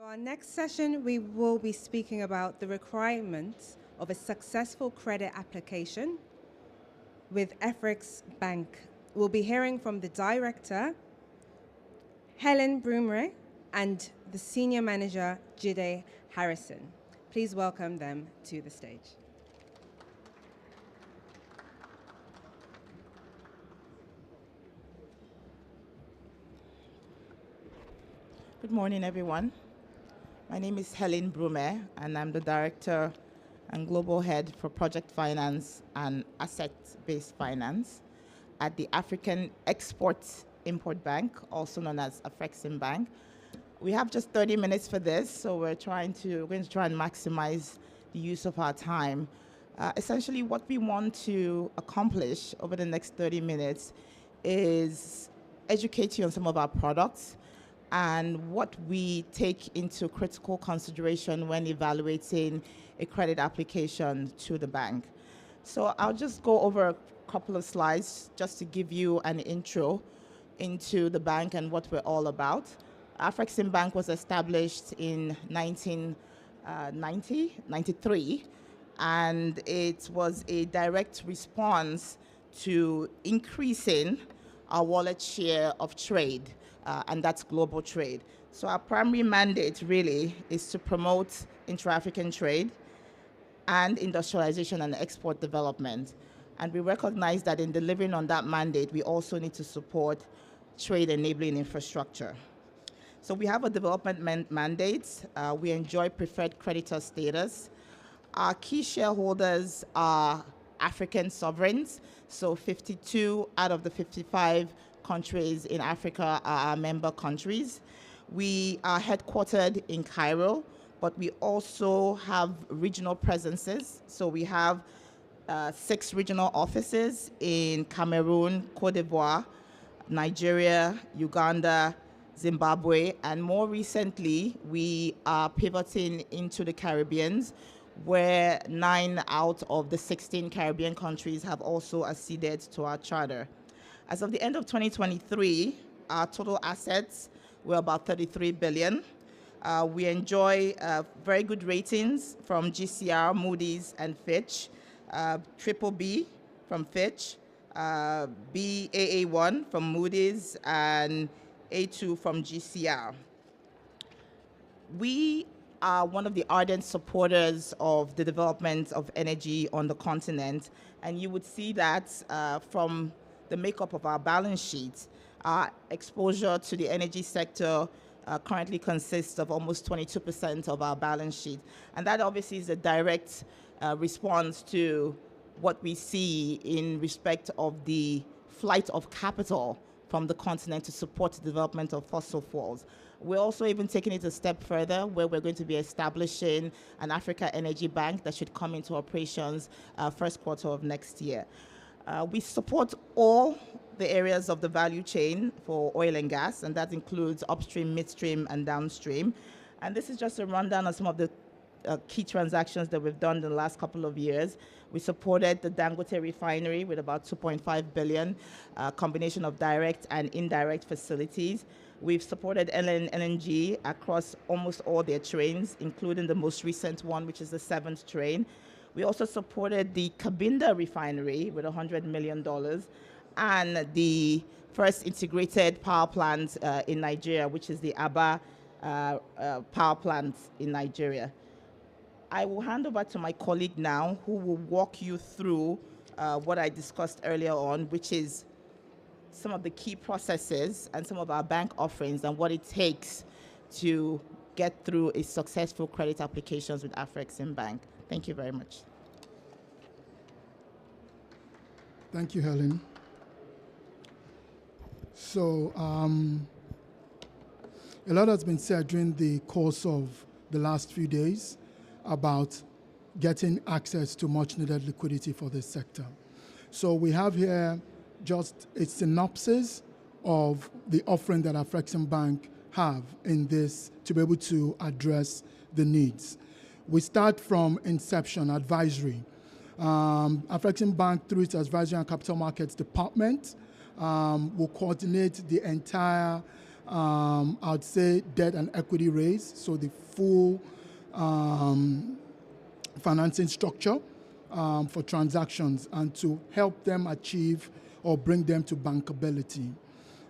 Our next session, we will be speaking about the requirements of a successful credit application with Afreximbank. We'll be hearing from the director, Helen Brume, and the Senior Manager Bode-Harrison. Please welcome them to the stage. Good morning, everyone. My name is Helen Brume, and I'm the Director and Global Head for Project Finance and Asset-Based Finance at the African Export-Import Bank, also known as Afreximbank. We have just 30 minutes for this, so we're going to try and maximize the use of our time. Essentially, what we want to accomplish over the next 30 minutes is educate you on some of our products and what we take into critical consideration when evaluating a credit application to the bank. So I'll just go over a couple of slides just to give you an intro into the bank and what we're all about. Afreximbank was established in 1993, and it was a direct response to increasing our wallet share of trade, and that's global trade. So our primary mandate really is to promote intra-African trade and industrialization and export development. And we recognize that in delivering on that mandate, we also need to support trade enabling infrastructure. So we have a development mandate. We enjoy preferred creditor status. Our key shareholders are African sovereigns. So 52 out of the 55 countries in Africa are our member countries. We are headquartered in Cairo, but we also have regional presences. So we have 6 regional offices in Cameroon, Cote d'Ivoire, Nigeria, Uganda, Zimbabwe, and more recently, we are pivoting into the Caribbean, where 9 out of the 16 Caribbean countries have also acceded to our charter. As of the end of 2023, our total assets were about 33 billion. We enjoy very good ratings from GCR, Moody's, and Fitch. Triple B from Fitch, Baa1 from Moody's, and A2 from GCR. We are one of the ardent supporters of the development of energy on the continent, and you would see that from the makeup of our balance sheet. Our exposure to the energy sector currently consists of almost 22% of our balance sheet. And that obviously is a direct response to what we see in respect of the flight of capital from the continent to support the development of fossil fuels. We're also even taking it a step further, where we're going to be establishing an Africa Energy Bank that should come into operations first quarter of next year. We support all the areas of the value chain for oil and gas, and that includes upstream, midstream, and downstream. And this is just a rundown of some of the key transactions that we've done in the last couple of years. We supported the Dangote refinery with about 2.5 billion, a combination of direct and indirect facilities. We've supported LNG across almost all their trains, including the most recent one, which is the 7th train. We also supported the Cabinda refinery with $100 million and the first integrated power plant in Nigeria, which is the Aba power plant in Nigeria. I will hand over to my colleague now, who will walk you through what I discussed earlier on, which is some of the key processes and some of our bank offerings and what it takes to get through a successful credit applications with Afreximbank. Thank you very much. Thank you, Helen. So, a lot has been said during the course of the last few days about getting access to much needed liquidity for this sector. So we have here just a synopsis of the offering that Afreximbank have in this to be able to address the needs. We start from inception, advisory. Afreximbank, through its advisory and capital markets department, will coordinate the entire I'd say debt and equity raise, so the full financing structure for transactions and to help them achieve or bring them to bankability.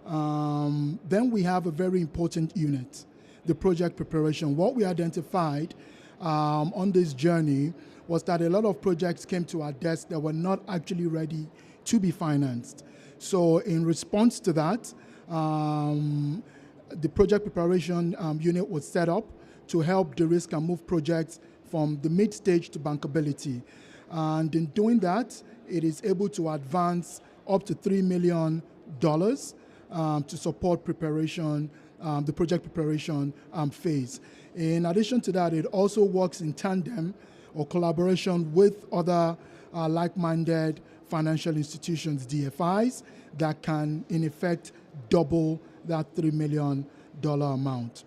Then we have a very important unit, the project preparation. What we identified on this journey was that a lot of projects came to our desk that were not actually ready to be financed. So in response to that, the project preparation unit was set up to help de-risk and move projects from the mid-stage to bankability. And in doing that, it is able to advance up to $3 million to support preparation, the project preparation phase. In addition to that, it also works in tandem or collaboration with other like-minded financial institutions, DFIs, that can, in effect, double that $3 million amount.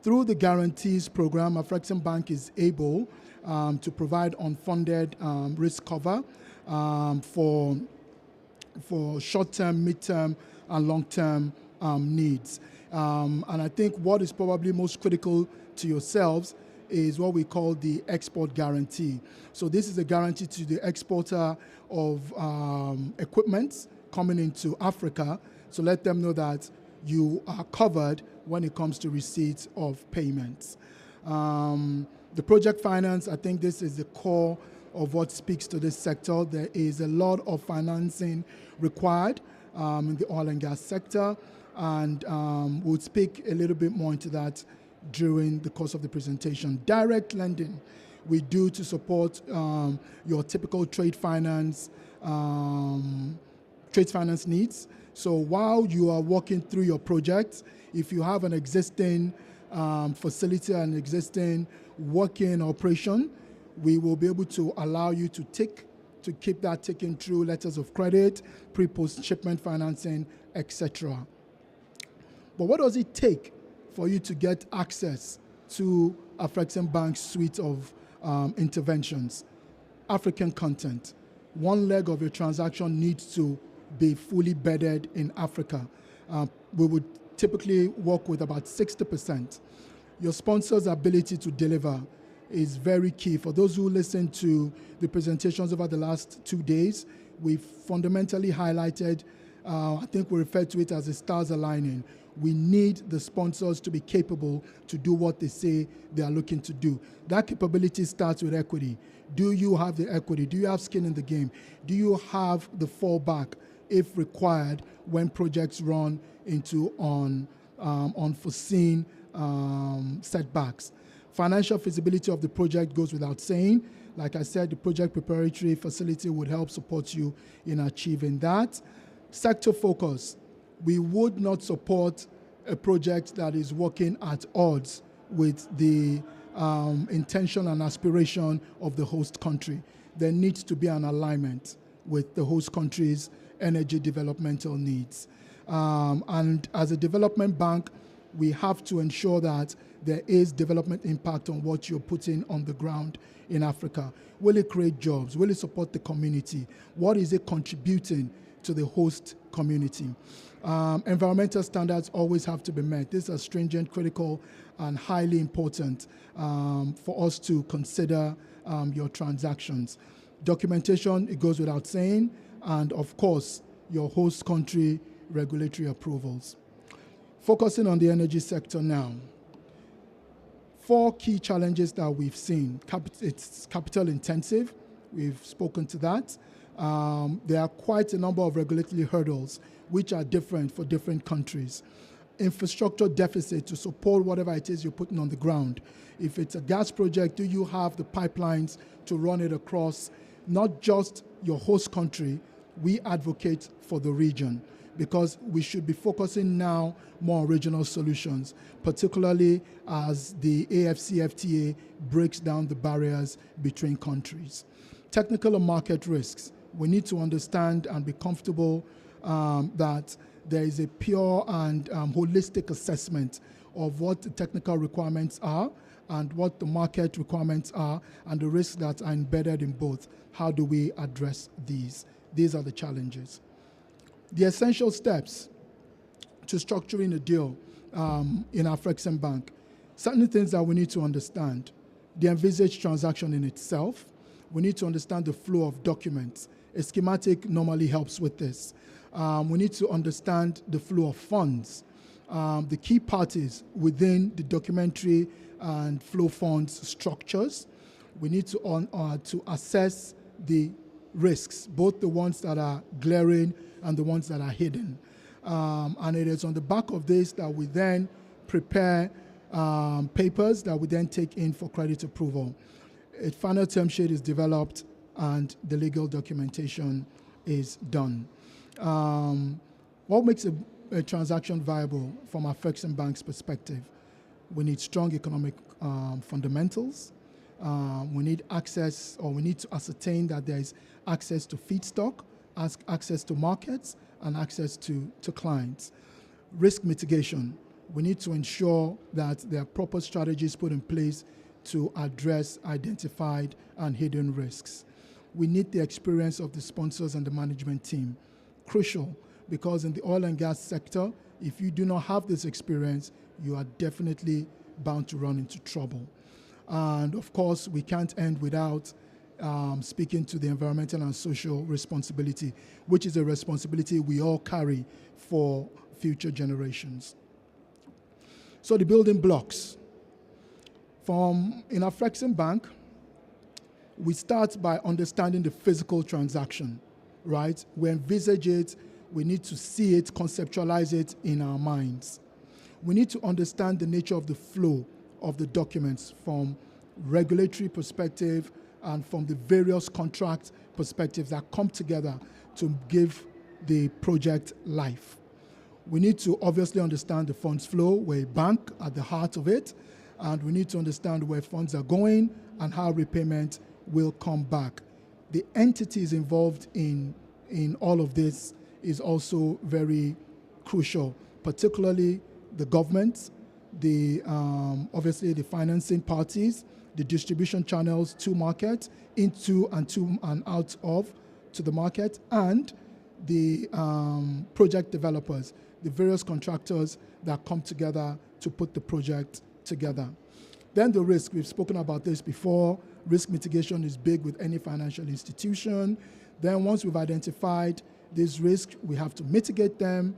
Through the guarantees program, Afreximbank is able to provide unfunded risk cover for short-term, mid-term, and long-term needs. And I think what is probably most critical to yourselves is what we call the export guarantee. So this is a guarantee to the exporter of equipment coming into Africa, so let them know that you are covered when it comes to receipts of payments. The project finance, I think this is the core of what speaks to this sector. There is a lot of financing required in the oil and gas sector, and we'll speak a little bit more into that during the course of the presentation. Direct lending we do to support your typical trade finance needs. So while you are working through your project, if you have an existing facility and existing working operation, we will be able to allow you to keep that ticking through letters of credit, pre-post shipment financing, etc. But what does it take for you to get access to Afreximbank's suite of interventions? African content. One leg of your transaction needs to be fully bedded in Africa. We would typically work with about 60%. Your sponsor's ability to deliver is very key. For those who listen to the presentations over the last 2 days, we fundamentally highlighted, I think we refer to it as the stars aligning. We need the sponsors to be capable to do what they say they are looking to do. That capability starts with equity. Do you have the equity? Do you have skin in the game? Do you have the fallback, if required, when projects run into unforeseen setbacks? Financial feasibility of the project goes without saying. Like I said, the project preparatory facility would help support you in achieving that. Sector focus. We would not support a project that is working at odds with the intention and aspiration of the host country. There needs to be an alignment with the host country's energy developmental needs. And as a development bank, we have to ensure that there is development impact on what you're putting on the ground in Africa. Will it create jobs? Will it support the community? What is it contributing to the host community? Environmental standards always have to be met. These are stringent, critical, and highly important for us to consider your transactions. Documentation, it goes without saying, and of course, your host country regulatory approvals. Focusing on the energy sector now. 4 key challenges that we've seen. It's capital intensive. We've spoken to that. There are quite a number of regulatory hurdles which are different for different countries. Infrastructure deficit to support whatever it is you're putting on the ground. If it's a gas project, do you have the pipelines to run it across not just your host country? We advocate for the region, because we should be focusing now more on regional solutions, particularly as the AFCFTA breaks down the barriers between countries. Technical and market risks. We need to understand and be comfortable that there is a pure and holistic assessment of what the technical requirements are and what the market requirements are and the risks that are embedded in both. How do we address these? These are the challenges. The essential steps to structuring a deal. in Afreximbank. Certain things that we need to understand. The envisaged transaction in itself. We need to understand the flow of documents. A schematic normally helps with this. We need to understand the flow of funds, the key parties within the documentary and flow funds structures. We need to assess the risks, both the ones that are glaring and the ones that are hidden. And it is on the back of this that we then prepare papers that we then take in for credit approval. A final term sheet is developed and the legal documentation is done. What makes a transaction viable from Afreximbank's perspective? We need strong economic fundamentals. We need access, or we need to ascertain that there is access to feedstock, access to markets, and access to clients. Risk mitigation. We need to ensure that there are proper strategies put in place to address identified and hidden risks. We need the experience of the sponsors and the management team. Crucial, because in the oil and gas sector, if you do not have this experience, you are definitely bound to run into trouble. And of course, we can't end without speaking to the environmental and social responsibility, which is a responsibility we all carry for future generations. So the building blocks. In Afreximbank, we start by understanding the physical transaction, right? We envisage it, we need to see it, conceptualize it in our minds. We need to understand the nature of the flow of the documents from regulatory perspective and from the various contract perspectives that come together to give the project life. We need to obviously understand the funds flow. We're a bank at the heart of it, and we need to understand where funds are going and how repayment will come back. The entities involved in all of this is also very crucial, particularly the government, obviously the financing parties, the distribution channels to market, into and out of to the market, and the project developers, the various contractors that come together to put the project together. Then the risk, we've spoken about this before. Risk mitigation is big with any financial institution. Then once we've identified these risks, we have to mitigate them.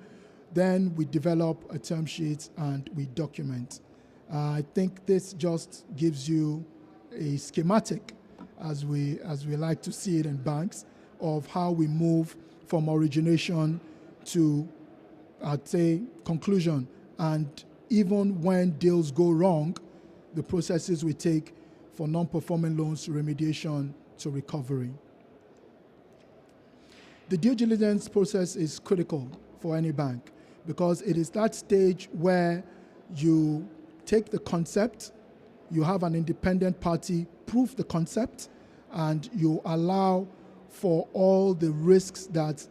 Then we develop a term sheet and we document. I think this just gives you a schematic, as we like to see it in banks, of how we move from origination to, I'd say, conclusion. And even when deals go wrong, the processes we take for non-performing loans to remediation to recovery. The due diligence process is critical for any bank because it is that stage where you take the concept, you have an independent party prove the concept, and you allow for all the risks that,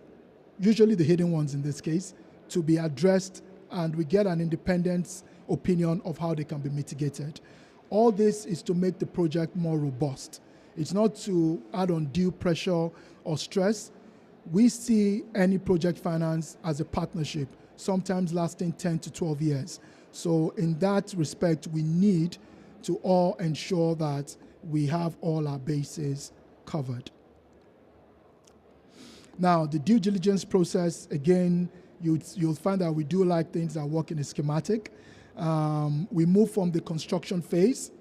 usually the hidden ones in this case, to be addressed, and we get an independent opinion of how they can be mitigated. All this is to make the project more robust. It's not to add undue pressure or stress. We see any project finance as a partnership, sometimes lasting 10 to 12 years. So in that respect, we need to all ensure that we have all our bases covered. Now, the due diligence process, again, you'll find that we do like things that work in a schematic. We move from the construction phase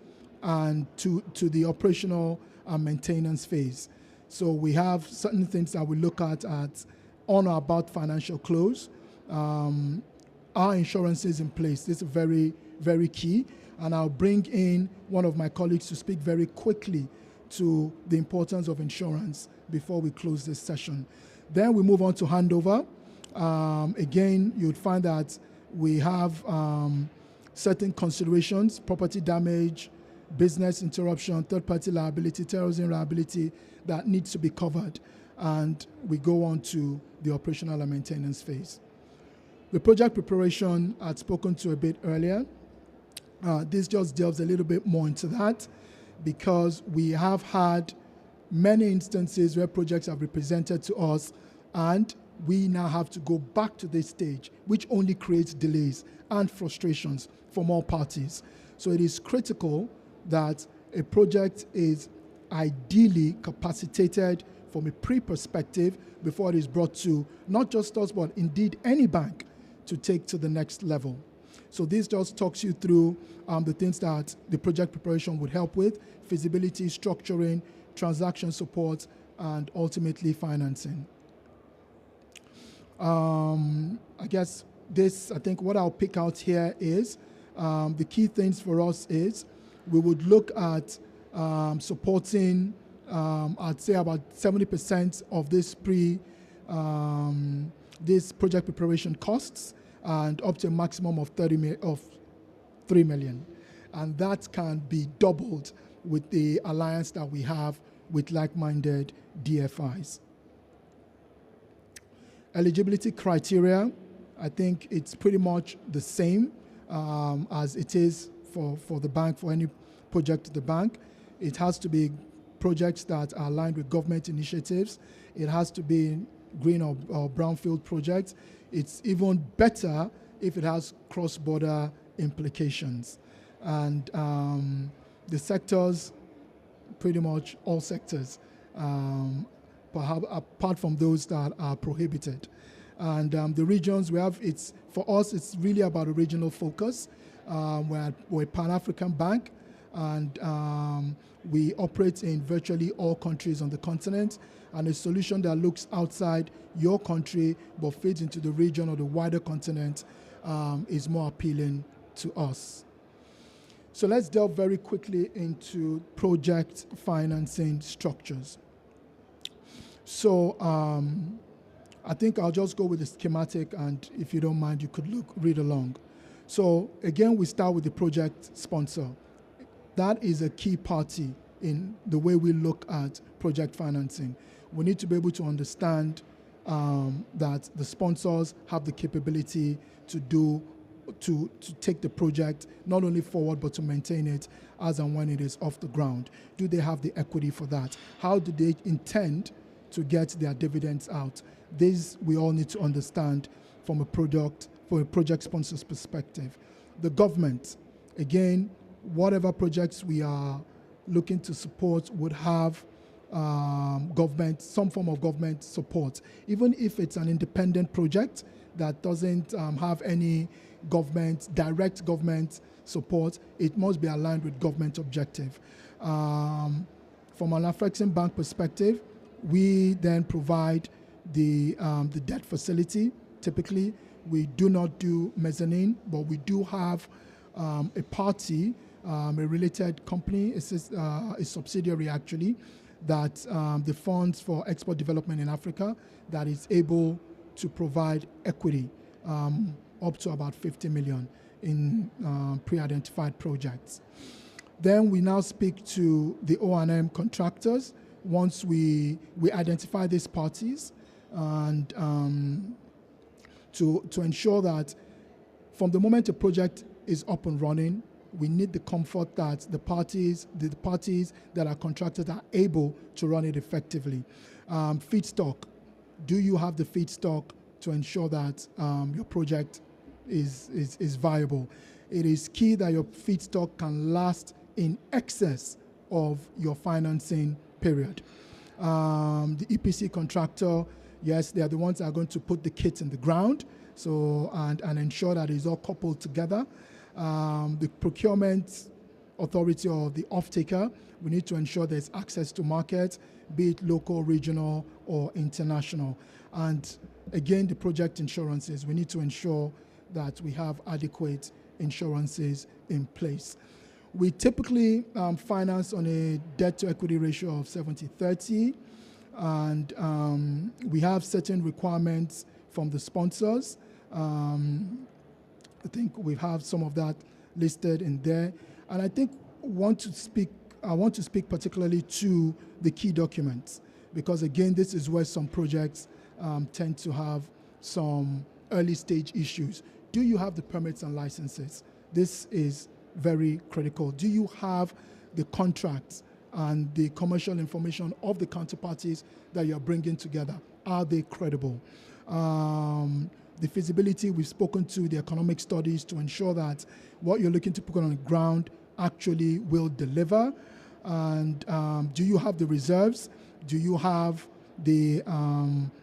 and to the operational and maintenance phase. So we have certain things that we look at on or about financial close. Our insurance is in place. This is very, very key. And I'll bring in one of my colleagues to speak very quickly to the importance of insurance before we close this session. Then we move on to handover. Again, you'd find that we have certain considerations: property damage, business interruption, third-party liability, terrorism liability that needs to be covered. And we go on to the operational and maintenance phase. The project preparation I'd spoken to a bit earlier. This just delves a little bit more into that because we have had many instances where projects have been presented to us and we now have to go back to this stage, which only creates delays and frustrations for more parties. So it is critical that a project is ideally capacitated from a pre-perspective before it is brought to not just us, but indeed any bank to take to the next level. So this just talks you through the things that the project preparation would help with: feasibility, structuring, transaction support, and ultimately financing. I think what I'll pick out here is the key things for us is we would look at supporting, I'd say about 70% of this this project preparation costs, and up to a maximum of 3 million. And that can be doubled with the alliance that we have with like-minded DFIs. Eligibility criteria, I think it's pretty much the same as it is for the bank, for any project to the bank. It has to be projects that are aligned with government initiatives. It has to be green or brownfield projects. It's even better if it has cross-border implications. And the sectors, pretty much all sectors, perhaps apart from those that are prohibited. And the regions we have, for us, it's really about a regional focus. We're a Pan-African bank, and we operate in virtually all countries on the continent. And a solution that looks outside your country but fits into the region or the wider continent is more appealing to us. So let's delve very quickly into project financing structures. So I think I'll just go with the schematic, and if you don't mind, you could read along. So again, we start with the project sponsor. That is a key party in the way we look at project financing. We need to be able to understand that the sponsors have the capability to take the project not only forward but to maintain it as and when it is off the ground. Do they have the equity for that? How do they intend to get their dividends out? This we all need to understand from a project sponsor's perspective. The government, again, whatever projects we are looking to support would have some form of government support. Even if it's an independent project that doesn't have any direct government support, it must be aligned with government objective. From an Afreximbank perspective, we then provide the debt facility. Typically, we do not do mezzanine, but we do have a party, a related company, a subsidiary actually, that the funds for export development in Africa that is able to provide equity up to about 50 million in pre-identified projects. Then we now speak to the O&M contractors once we identify these parties, and to ensure that from the moment a project is up and running, we need the comfort that the parties that are contracted are able to run it effectively. Feedstock. Do you have the feedstock to ensure that your project is viable? It is key that your feedstock can last in excess of your financing period. The EPC contractor, yes, they are the ones that are going to put the kit in the ground, so and ensure that it's all coupled together. The procurement authority or the off-taker, we need to ensure there's access to market, be it local, regional, or international. And again, the project insurances, we need to ensure that we have adequate insurances in place. We typically finance on a debt-to-equity ratio of 70-30, and we have certain requirements from the sponsors. I think we have some of that listed in there. And I think I want to speak particularly to the key documents, because again, this is where some projects tend to have some early stage issues. Do you have the permits and licenses? This is very critical. Do you have the contracts and the commercial information of the counterparties that you're bringing together? Are they credible? The feasibility, we've spoken to the economic studies to ensure that what you're looking to put on the ground actually will deliver. And do you have the reserves? Do you have the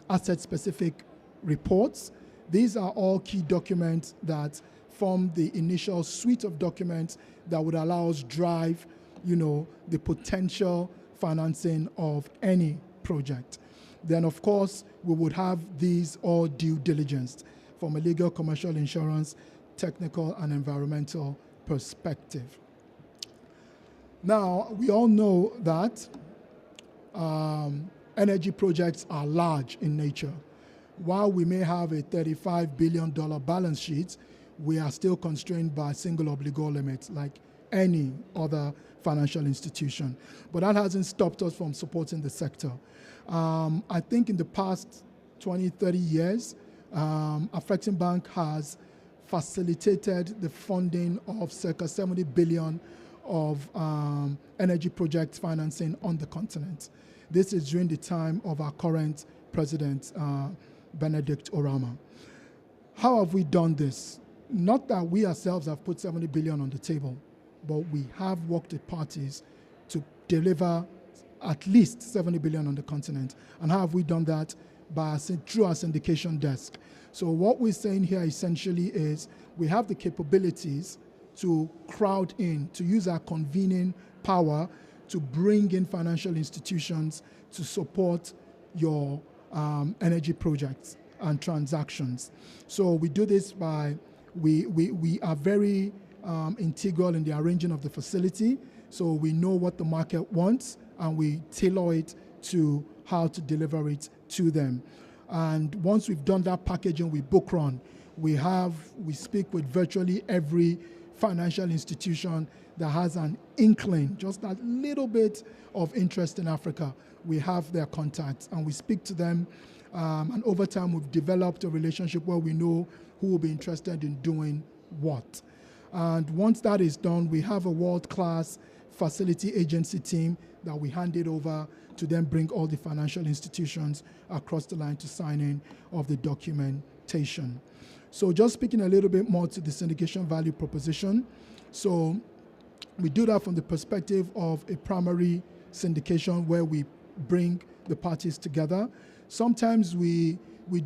asset-specific reports? These are all key documents that form the initial suite of documents that would allow us drive, the potential financing of any project. Then, of course, we would have these all due diligence from a legal, commercial, insurance, technical, and environmental perspective. Now, we all know that energy projects are large in nature. While we may have a $35 billion balance sheet, we are still constrained by single obligor limits like any other financial institution. But that hasn't stopped us from supporting the sector. I think in the past 20, 30 years, Afreximbank has facilitated the funding of circa 70 billion of energy project financing on the continent. This is during the time of our current president, Benedict Orama. How have we done this? Not that we ourselves have put 70 billion on the table, but we have worked with parties to deliver at least 70 billion on the continent. And how have we done that? Through our syndication desk. So what we're saying here essentially is we have the capabilities to crowd in, to use our convening power to bring in financial institutions to support your energy projects and transactions. So we do this by, we are very integral in the arranging of the facility. So we know what the market wants and we tailor it to how to deliver it to them. And once we've done that packaging, we book run. We speak with virtually every financial institution that has an inkling, just a little bit of interest in Africa. We have their contacts and we speak to them. And over time, we've developed a relationship where we know who will be interested in doing what. And once that is done, we have a world-class facility agency team that we hand it over to then bring all the financial institutions across the line to signing of the documentation. So just speaking a little bit more to the syndication value proposition. So we do that from the perspective of a primary syndication where we bring the parties together. Sometimes we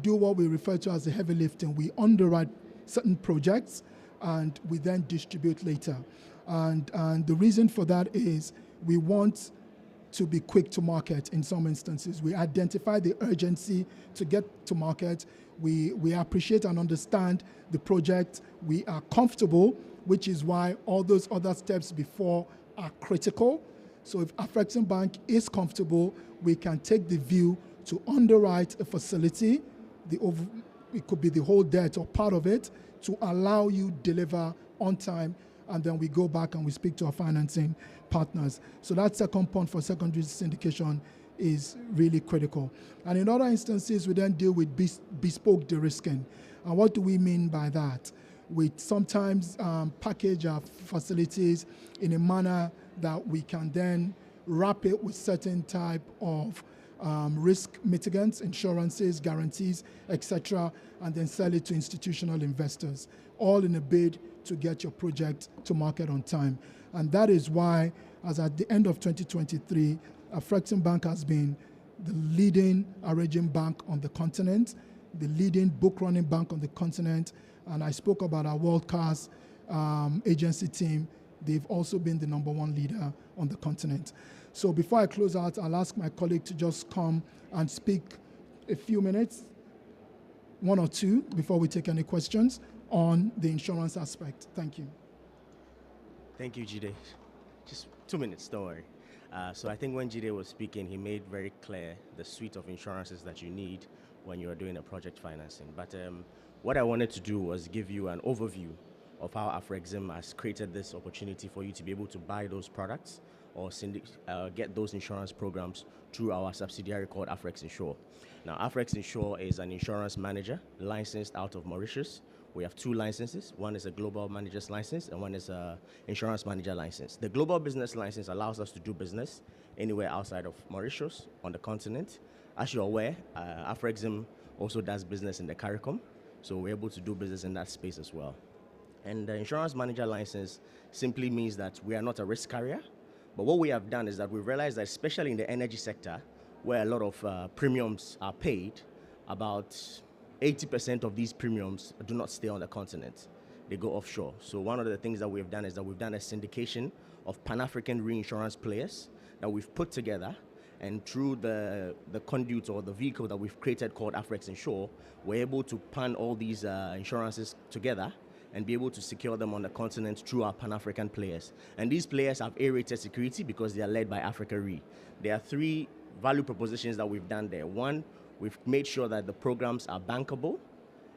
do what we refer to as the heavy lifting. We underwrite certain projects and we then distribute later. And the reason for that is we want to be quick to market in some instances. We identify the urgency to get to market. We appreciate and understand the project. We are comfortable, which is why all those other steps before are critical. So if Afreximbank is comfortable, we can take the view to underwrite a facility, it could be the whole debt or part of it, to allow you deliver on time, and then we go back and we speak to our financing partners. So that second point for secondary syndication is really critical. And in other instances, we then deal with bespoke de-risking. And what do we mean by that? We sometimes package our facilities in a manner that we can then wrap it with certain type of risk mitigants, insurances, guarantees, etc., and then sell it to institutional investors, all in a bid to get your project to market on time. And that is why, as at the end of 2023, Afreximbank has been the leading arranging bank on the continent, the leading book running bank on the continent, and I spoke about our world-class agency team. They've also been the #1 leader on the continent. So before I close out, I'll ask my colleague to just come and speak a few minutes, one or two, before we take any questions on the insurance aspect. Thank you. Thank you, Jide. Just 2 minutes, don't worry. So I think when Jide was speaking, he made very clear the suite of insurances that you need when you're doing a project financing. But what I wanted to do was give you an overview of how Afrexim has created this opportunity for you to be able to buy those products or get those insurance programs through our subsidiary called Afrexinsure. Now, Afrexinsure is an insurance manager licensed out of Mauritius. We have 2 licenses. One is a global manager's license and one is an insurance manager license. The global business license allows us to do business anywhere outside of Mauritius on the continent. As you're aware, Afrexim also does business in the CARICOM. So we're able to do business in that space as well. And the insurance manager license simply means that we are not a risk carrier. But what we have done is that we've realized that especially in the energy sector, where a lot of premiums are paid, about 80% of these premiums do not stay on the continent. They go offshore. So one of the things that we've done is that we've done a syndication of Pan-African reinsurance players that we've put together, and through the conduit or the vehicle that we've created called Afreximbank, we're able to pan all these insurances together and be able to secure them on the continent through our Pan-African players. And these players have A-rated security because they are led by Africa Re. There are 3 value propositions that we've done there. 1, we've made sure that the programs are bankable.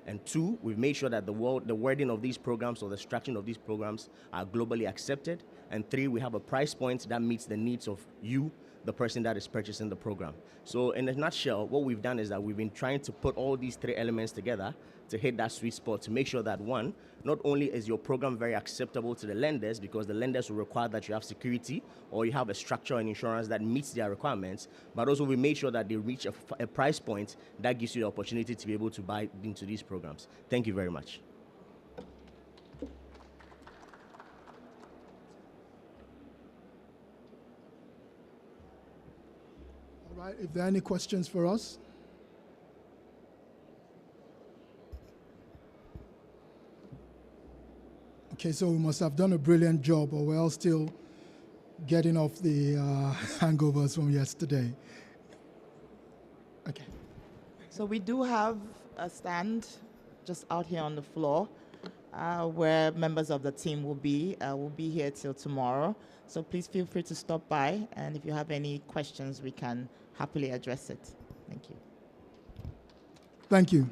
And 2, we've made sure that the wording of these programs or the structure of these programs are globally accepted. And 3, we have a price point that meets the needs of you, the person that is purchasing the program. So in a nutshell, what we've done is that we've been trying to put all these 3 elements together to hit that sweet spot, to make sure that 1, not only is your program very acceptable to the lenders, because the lenders will require that you have security or you have a structure and insurance that meets their requirements, but also we made sure that they reach a price point that gives you the opportunity to be able to buy into these programs. Thank you very much. All right, if there are any questions for us? Okay, so we must have done a brilliant job, or we're all still getting off the hangovers from yesterday. Okay. So we do have a stand just out here on the floor where members of the team will be. We'll be here till tomorrow. So please feel free to stop by. And if you have any questions, we can happily address it. Thank you. Thank you.